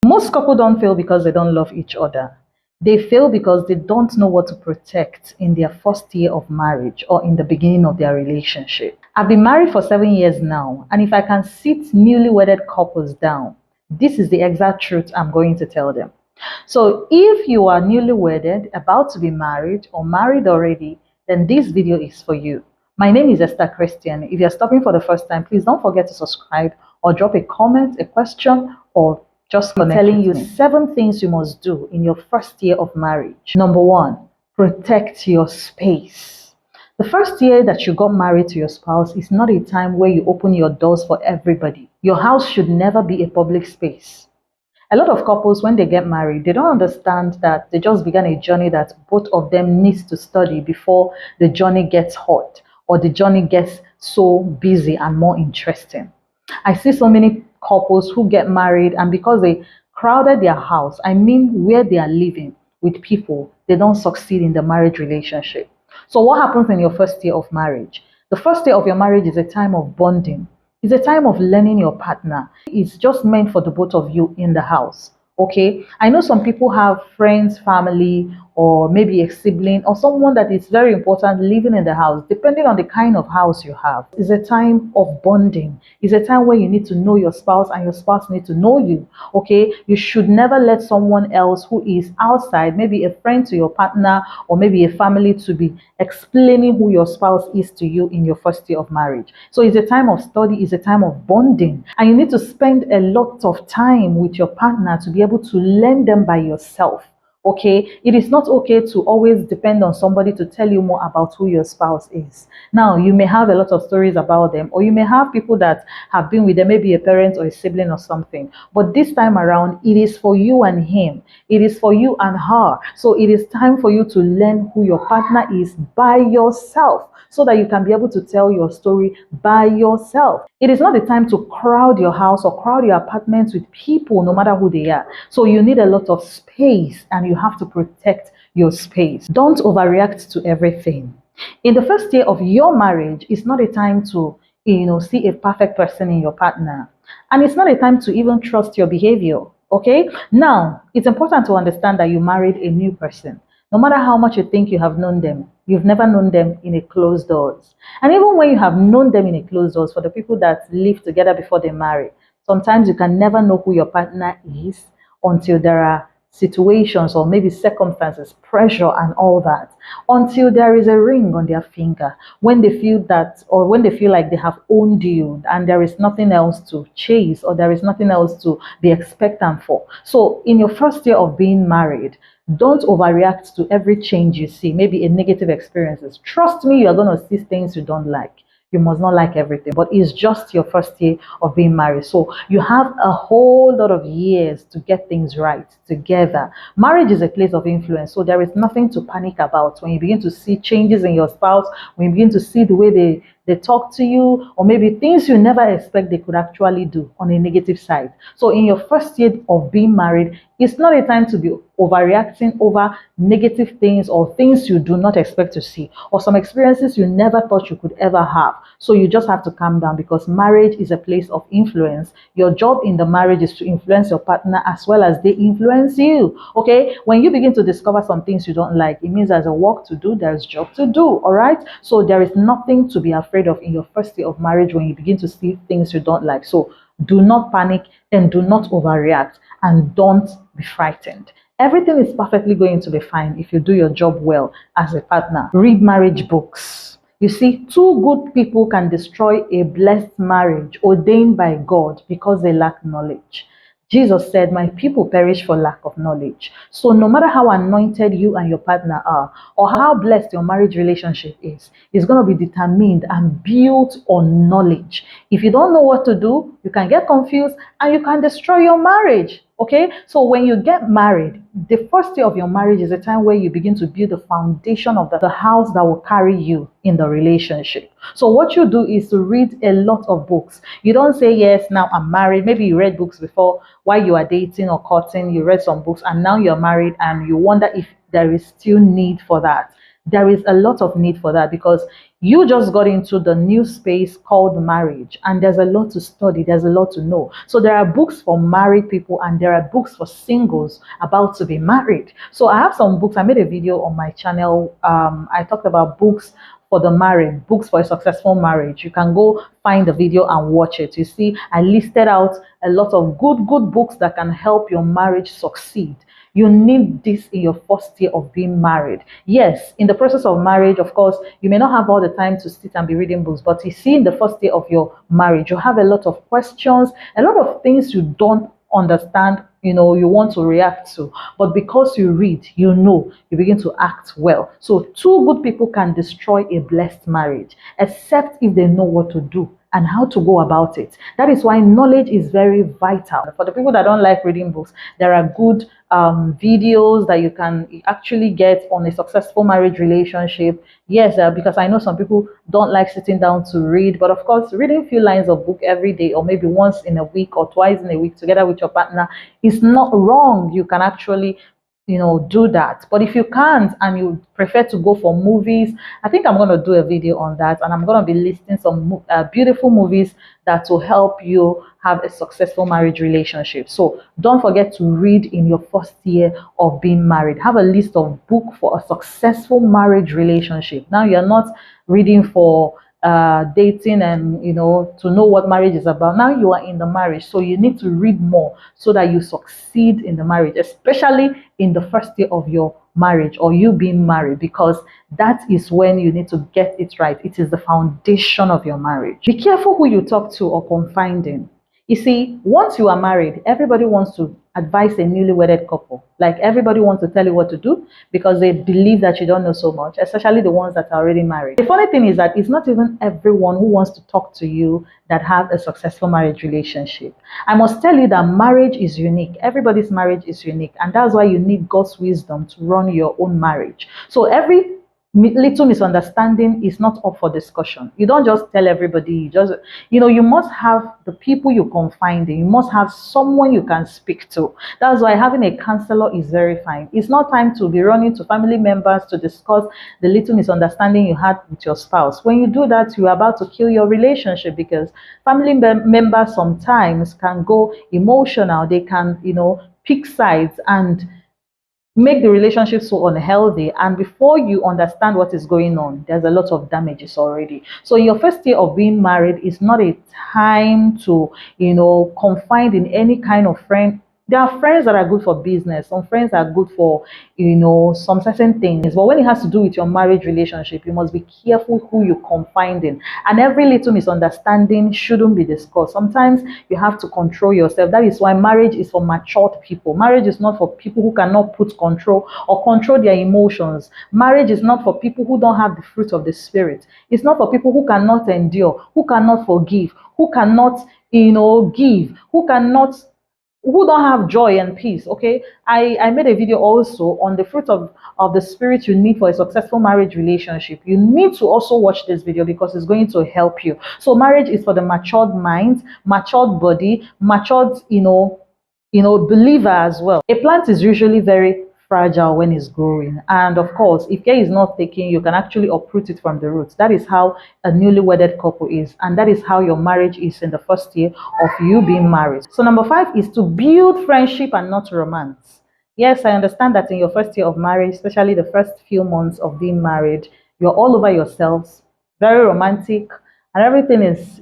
Most couples don't fail because they don't love each other. They fail because they don't know what to protect in their first year of marriage or in the beginning of their relationship. I've been married for 7 years now, and if I can sit newly wedded couples down, this is the exact truth I'm going to tell them. So if you are newly wedded, about to be married, or married already, then this video is for you. My name is Esther Christian. If you're stopping for the first time, please don't forget to subscribe or drop a comment, a question, or just telling you 7 things you must do in your first year of marriage. Number 1, protect your space. The first year that you got married to your spouse is not a time where you open your doors for everybody. Your house should never be a public space. A lot of couples, when they get married, they don't understand that they just began a journey that both of them needs to study before the journey gets hot or the journey gets so busy and more interesting. I see so many couples who get married, and because they crowded their house, I mean where they are living with people, they don't succeed in the marriage relationship. So what happens in your first year of marriage? The first year of your marriage is a time of bonding. It's a time of learning your partner. It's just meant for the both of you in the house. Okay, I know some people have friends, family, or maybe a sibling or someone that is very important living in the house. Depending on the kind of house you have, it's a time of bonding. It's a time where you need to know your spouse and your spouse need to know you. Okay, you should never let someone else who is outside, maybe a friend to your partner or maybe a family, to be explaining who your spouse is to you in your first year of marriage. So it's a time of study, it's a time of bonding, and you need to spend a lot of time with your partner to be able to learn them by yourself. Okay, it is not okay to always depend on somebody to tell you more about who your spouse is. Now, you may have a lot of stories about them, or you may have people that have been with them, maybe a parent or a sibling or something. But this time around, it is for you and him. It is for you and her. So it is time for you to learn who your partner is by yourself, so that you can be able to tell your story by yourself. It is not the time to crowd your house or crowd your apartment with people, no matter who they are. So you need a lot of space, and you have to protect your space. Don't overreact to everything. In the first year of your marriage, it's not a time to, see a perfect person in your partner. And it's not a time to even trust your behavior. Okay? Now, it's important to understand that you married a new person. No matter how much you think you have known them, you've never known them in a closed doors. And even when you have known them in a closed doors, for the people that live together before they marry, sometimes you can never know who your partner is until there are situations or maybe circumstances, pressure and all that, until there is a ring on their finger, when they feel that, or when they feel like they have owned you and there is nothing else to chase, or there is nothing else to be expectant for. So in your first year of being married, don't overreact to every change you see, maybe a negative experiences. Trust me, you are going to see things you don't like. You must not like everything, but it's just your first year of being married. So you have a whole lot of years to get things right together. Marriage is a place of influence, so there is nothing to panic about when you begin to see changes in your spouse, when you begin to see the way they talk to you, or maybe things you never expect they could actually do on a negative side. So in your first year of being married, it's not a time to be overreacting over negative things or things you do not expect to see, or some experiences you never thought you could ever have. So you just have to calm down, because marriage is a place of influence. Your job in the marriage is to influence your partner as well as they influence you. Okay, when you begin to discover some things you don't like, it means there's a work to do, there's job to do. All right, so there is nothing to be afraid of in your first year of marriage when you begin to see things you don't like. So do not panic and do not overreact, and don't be frightened. Everything is perfectly going to be fine if you do your job well as a partner. Read marriage books. You see, 2 good people can destroy a blessed marriage ordained by God because they lack knowledge. Jesus said, "My people perish for lack of knowledge." So no matter how anointed you and your partner are, or how blessed your marriage relationship is, it's going to be determined and built on knowledge. If you don't know what to do, you can get confused and you can destroy your marriage. Okay, so when you get married, the first year of your marriage is a time where you begin to build the foundation of the house that will carry you in the relationship. So what you do is to read a lot of books. You don't say, "Yes, now I'm married." Maybe you read books before while you are dating or courting, you read some books, and now you're married and you wonder if there is still need for that. There is a lot of need for that because you just got into the new space called marriage, and there's a lot to study, there's a lot to know. So there are books for married people and there are books for singles about to be married. So I have some books. I made a video on my channel. I talked about books for the married, books for a successful marriage. You can go find the video and watch it. You see, I listed out a lot of good books that can help your marriage succeed. You need this in your first year of being married. Yes, in the process of marriage, of course, you may not have all the time to sit and be reading books, but you see, in the first year of your marriage, you have a lot of questions, a lot of things you don't understand, you want to react to, but because you read, you begin to act well. So two good people can destroy a blessed marriage, except if they know what to do and how to go about it. That is why knowledge is very vital. For the people that don't like reading books, there are good videos that you can actually get on a successful marriage relationship. Yes, because I know some people don't like sitting down to read, but of course, reading a few lines of book every day, or maybe once in a week or twice in a week together with your partner, is not wrong. You can actually do that. But if you can't and you prefer to go for movies, I think I'm going to do a video on that, and I'm going to be listing some beautiful movies that will help you have a successful marriage relationship. So don't forget to read in your first year of being married. Have a list of books for a successful marriage relationship. Now you're not reading for dating and to know what marriage is about. Now you are in the marriage, so you need to read more so that you succeed in the marriage, especially in the first year of your marriage or you being married, because that is when you need to get it right. It is the foundation of your marriage. Be careful who you talk to or confide in. You see, once you are married, everybody wants to advise a newly wedded couple. Like, everybody wants to tell you what to do because they believe that you don't know so much, especially the ones that are already married. The funny thing is that it's not even everyone who wants to talk to you that have a successful marriage relationship. I must tell you that marriage is unique. Everybody's marriage is unique. And that's why you need God's wisdom to run your own marriage. So every little misunderstanding is not up for discussion. You don't just tell everybody. You must have the people you confide in. You must have someone you can speak to. That's why having a counselor is very fine. It's not time to be running to family members to discuss the little misunderstanding you had with your spouse. When you do that, you're about to kill your relationship, because family members sometimes can go emotional. They can, pick sides and make the relationship so unhealthy, and before you understand what is going on, there's a lot of damages already. So in your first year of being married is not a time to confide in any kind of friend. There are friends that are good for business, some friends are good for some certain things, but when it has to do with your marriage relationship, you must be careful who you confide in, and every little misunderstanding shouldn't be discussed. Sometimes you have to control yourself. That is why marriage is for matured people. Marriage is not for people who cannot put control or control their emotions. Marriage is not for people who don't have the fruit of the spirit. It's not for people who cannot endure, who cannot forgive, who cannot give, who don't have joy and peace. Okay, I made a video also on the fruit of the spirit you need for a successful marriage relationship. You need to also watch this video because it's going to help you. So marriage is for the matured mind, matured body, matured believer as well. A plant is usually very fragile when it's growing, and of course, if care is not taken, you can actually uproot it from the roots. That is how a newly wedded couple is, and that is how your marriage is in the first year of you being married. So number 5 is to build friendship and not romance. Yes, I understand that in your first year of marriage, especially the first few months of being married, you're all over yourselves, very romantic, and everything is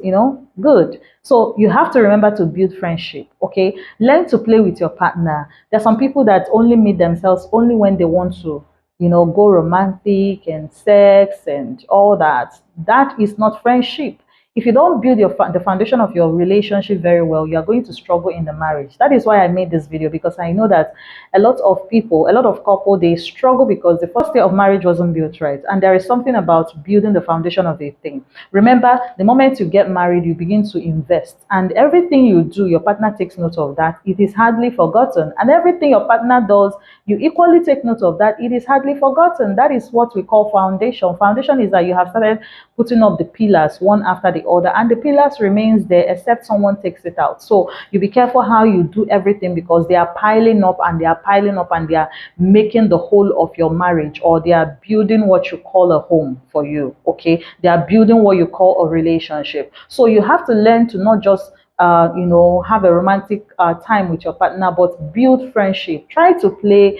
good. So you have to remember to build friendship. Okay, learn to play with your partner. There's some people that only meet themselves only when they want to go romantic and sex and all that. That is not friendship. If you don't build the foundation of your relationship very well, you are going to struggle in the marriage. That is why I made this video, because I know that a lot of people, a lot of couples, they struggle because the first year of marriage wasn't built right. And there is something about building the foundation of a thing. Remember, the moment you get married, you begin to invest. And everything you do, your partner takes note of that. It is hardly forgotten. And everything your partner does, you equally take note of that. It is hardly forgotten. That is what we call foundation. Foundation is that you have started putting up the pillars one after the other, and the pillars remains there except someone takes it out. So you be careful how you do everything, because they are piling up and they are piling up and they are making the whole of your marriage, or they are building what you call a home for you. Okay, they are building what you call a relationship. So you have to learn to not just have a romantic time with your partner, but build friendship. Try to play,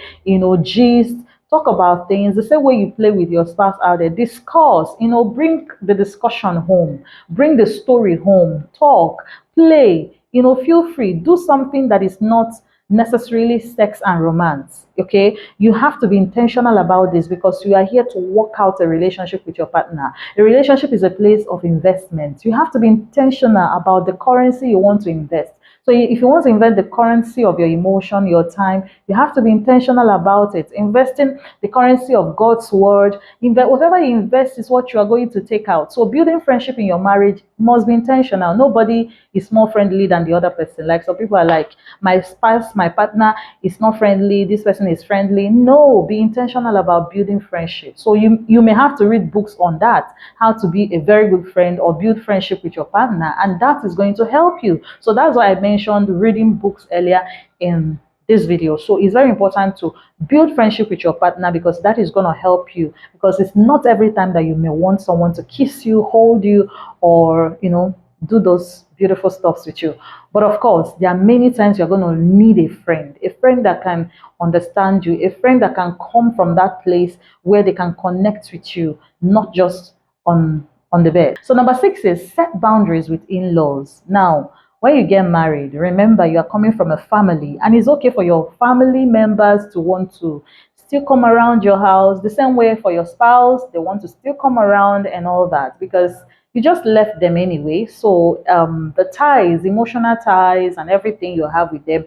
gist, talk about things the same way you play with your spouse out there. Discuss, bring the discussion home, bring the story home, talk, play, feel free. Do something that is not necessarily sex and romance. Okay, you have to be intentional about this, because you are here to work out a relationship with your partner. A relationship is a place of investment. You have to be intentional about the currency you want to invest. So if you want to invest the currency of your emotion, your time, you have to be intentional about it. Investing the currency of God's word, whatever you invest is what you are going to take out. So building friendship in your marriage must be intentional. Nobody is more friendly than the other person. Like some people are like, my spouse, my partner is not friendly, this person is friendly. No, be intentional about building friendship. So you may have to read books on that, how to be a very good friend or build friendship with your partner, and that is going to help you. So that's why I mentioned reading books earlier in this video. So it's very important to build friendship with your partner, because that is going to help you, because it's not every time that you may want someone to kiss you, hold you, or do those beautiful stuffs with you. But of course, there are many times you're going to need a friend that can understand you, a friend that can come from that place where they can connect with you, not just on the bed. So number 6 is set boundaries with in-laws. Now, when you get married, remember you are coming from a family, and it's okay for your family members to want to still come around your house the same way for your spouse, they want to still come around and all that, because you just left them anyway. So the ties, emotional ties and everything you have with them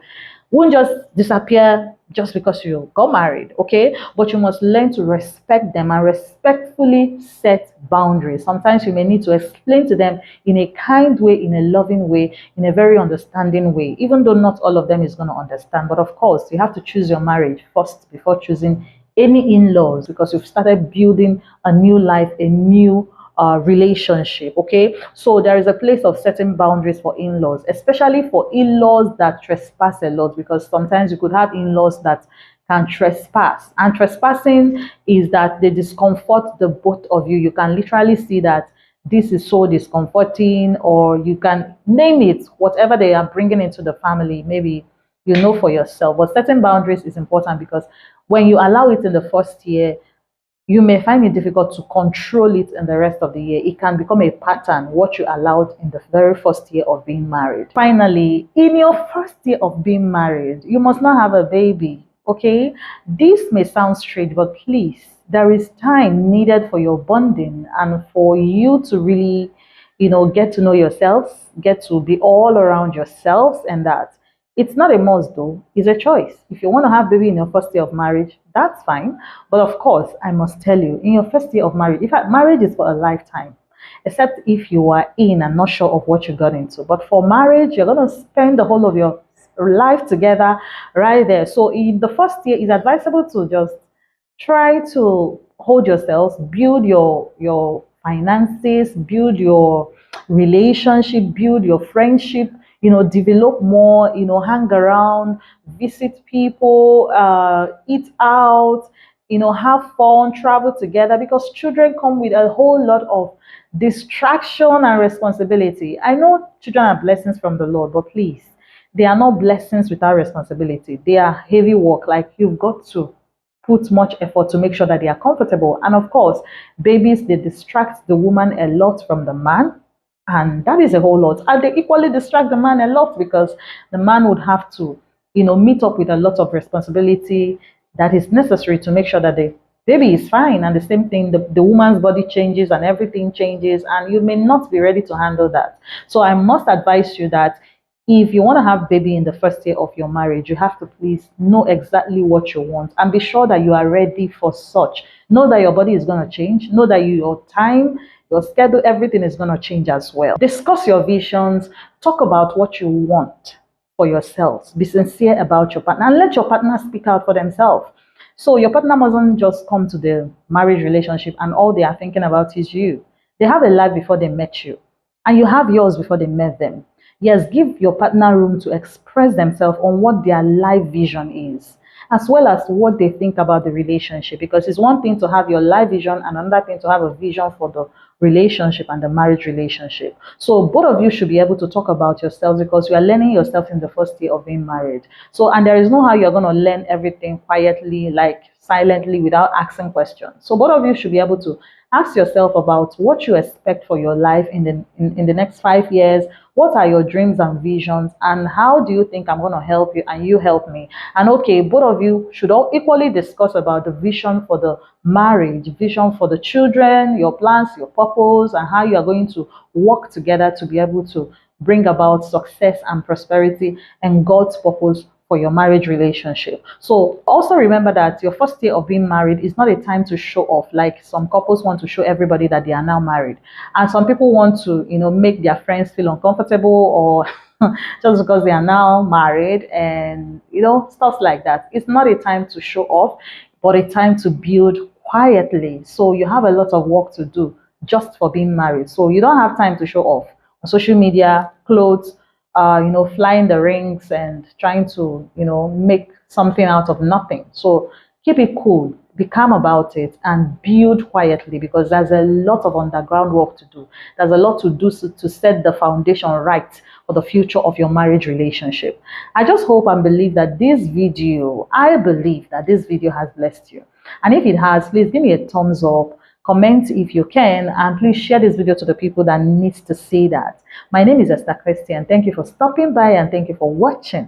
won't just disappear just because you got married, okay? But you must learn to respect them and respectfully set boundaries. Sometimes you may need to explain to them in a kind way, in a loving way, in a very understanding way, even though not all of them is going to understand. But of course, you have to choose your marriage first before choosing any in-laws, because you've started building a new life, a new relationship. Okay, so there is a place of setting boundaries for in-laws, especially for in-laws that trespass a lot, because sometimes you could have in-laws that can trespass, and trespassing is that they discomfort the both of you. You can literally see that this is so discomforting, or you can name it, whatever they are bringing into the family, maybe for yourself. But setting boundaries is important, because when you allow it in the first year, you may find it difficult to control it in the rest of the year. It can become a pattern, what you allowed in the very first year of being married. Finally, in your first year of being married, you must not have a baby, okay? This may sound strange, but please, there is time needed for your bonding and for you to really, get to know yourselves, get to be all around yourselves, and that. It's not a must though, it's a choice. If you want to have baby in your first year of marriage, that's fine. But of course, I must tell you, in your first year of marriage, in fact, marriage is for a lifetime, except if you are in and not sure of what you got into. But for marriage, you're going to spend the whole of your life together right there. So in the first year, it's advisable to just try to hold yourselves, build your finances, build your relationship, build your friendship, develop more, hang around, visit people, eat out, have fun, travel together, because children come with a whole lot of distraction and responsibility. I know children are blessings from the Lord, but please, they are not blessings without responsibility. They are heavy work. Like, you've got to put much effort to make sure that they are comfortable. And of course, babies, they distract the woman a lot from the man. And that is a whole lot. And they equally distract the man a lot, because the man would have to, meet up with a lot of responsibility that is necessary to make sure that the baby is fine. And the same thing, the woman's body changes and everything changes, and you may not be ready to handle that. So I must advise you that if you want to have baby in the first year of your marriage, you have to please know exactly what you want and be sure that you are ready for such. Know that your body is going to change. Know that your time, your schedule, everything is going to change as well. Discuss your visions. Talk about what you want for yourselves. Be sincere about your partner, and let your partner speak out for themselves. So your partner mustn't just come to the marriage relationship and all they are thinking about is you. They have a life before they met you, and you have yours before they met them. Yes, give your partner room to express themselves on what their life vision is, as well as what they think about the relationship. Because it's one thing to have your life vision and another thing to have a vision for the relationship and the marriage relationship. So both of you should be able to talk about yourselves, because you are learning yourself in the first year of being married. So, and there is no how you're going to learn everything quietly, like silently, without asking questions. So both of you should be able to ask yourself about what you expect for your life in the next 5 years. What are your dreams and visions, and how do you think I'm going to help you and you help me? And okay, both of you should all equally discuss about the vision for the marriage, vision for the children, your plans, your purpose, and how you are going to work together to be able to bring about success and prosperity and God's purpose for your marriage relationship. So also remember that your first year of being married is not a time to show off, like some couples want to show everybody that they are now married, and some people want to, make their friends feel uncomfortable, or just because they are now married, and stuff like that. It's not a time to show off, but a time to build quietly. So you have a lot of work to do just for being married. So you don't have time to show off on social media, clothes, flying the rings and trying to, make something out of nothing. So keep it cool, be calm about it, and build quietly, because there's a lot of underground work to do. There's a lot to do to set the foundation right for the future of your marriage relationship. I just hope and believe that I believe that this video has blessed you. And if it has, please give me a thumbs up, comment if you can, and please share this video to the people that needs to see that. My name is Esther Christian. Thank you for stopping by, and thank you for watching.